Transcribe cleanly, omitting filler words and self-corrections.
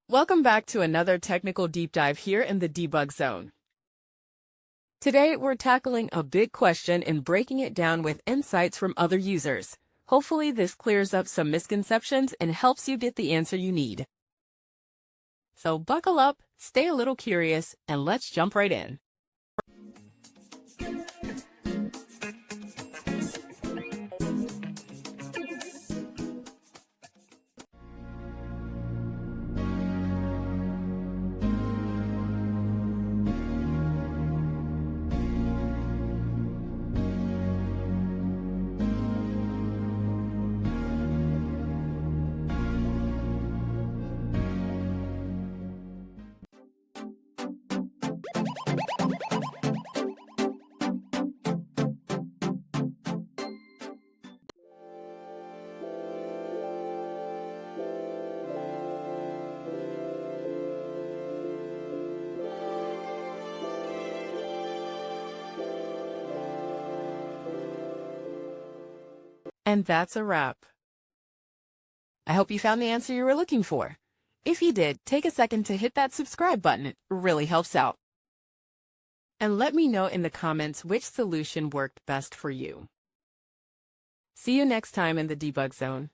Welcome back to another technical deep dive here in the debug zone. Today, we're tackling a big question and breaking it down with insights from other users. Hopefully, this clears up some misconceptions and helps you get the answer you need. So buckle up, stay a little curious, and let's jump right in. And that's a wrap. I hope you found the answer you were looking for. If you did, take a second to hit that subscribe button. It really helps out. And let me know in the comments which solution worked best for you. See you next time in the debug zone.